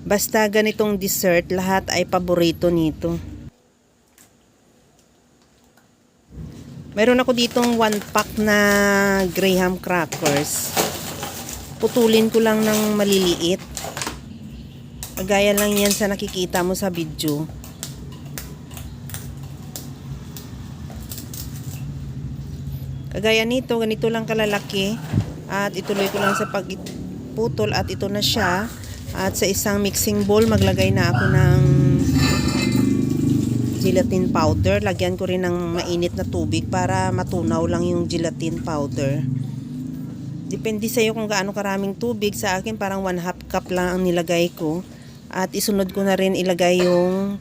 Basta ganitong dessert, lahat ay paborito nito. Meron ako ditong 1 pack na graham crackers. Putulin ko lang ng maliliit. Gaya lang yan sa nakikita mo sa video. Kagaya nito, ganito lang kalalaki. At ituloy ko lang sa pagputol at ito na siya. At sa isang mixing bowl, maglagay na ako ng gelatin powder. Lagyan ko rin ng mainit na tubig para matunaw lang yung gelatin powder. Depende sa iyo kung gaano karaming tubig. Sa akin parang 1/2 cup lang ang nilagay ko. At isunod ko na rin ilagay yung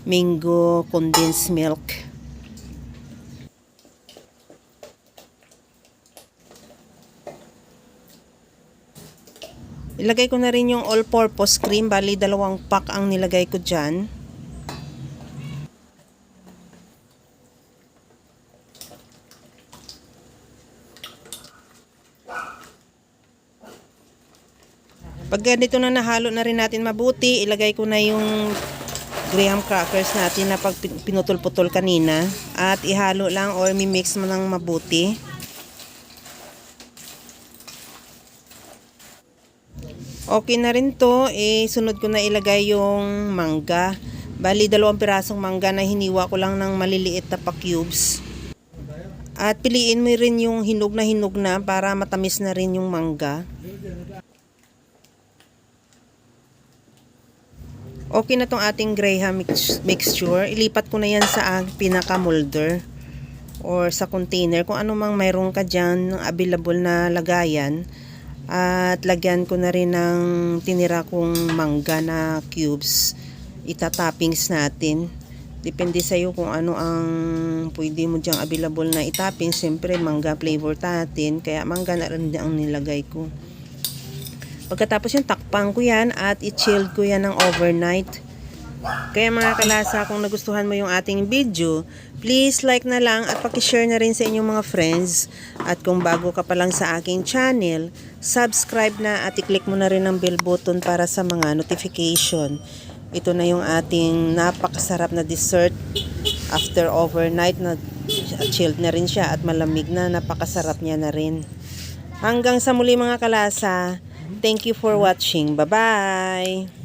mango condensed milk. Ilagay ko na rin yung all-purpose cream. Bali, 2 pack ang nilagay ko dyan. Pag ganito na nahalo na rin natin mabuti, ilagay ko na yung graham crackers natin na pag pinutol-putol kanina. At ihalo lang or mimix mo ng mabuti. Okay na rin to, sunod ko na ilagay yung mangga. Bali, 2 pirasong mangga na hiniwa ko lang ng maliliit na pa-cubes. At piliin mo rin yung hinog na para matamis na rin yung mangga. Okay na tong ating graham mixture. Ilipat ko na yan sa pinaka-molder or sa container. Kung ano mang mayroon ka dyan, available na lagayan. At lagyan ko na rin ng tinira kong mangga na cubes. Itatoppings natin. Depende sa iyo kung ano ang pwede mo dyang available na itopping. Siyempre mangga flavor natin. Kaya mangga na rin ang nilagay ko. Pagkatapos yung takpan ko yan at i-chilled ko yan ng overnight. Kaya mga kalasa, kung nagustuhan mo yung ating video, please like na lang at pakishare na rin sa inyong mga friends. At kung bago ka pa lang sa aking channel, subscribe na at i-click mo na rin ang bell button para sa mga notification. Ito na yung ating napakasarap na dessert. After overnight, chilled na rin siya at malamig na, napakasarap niya na rin. Hanggang sa muli mga kalasa, thank you for watching. Bye-bye!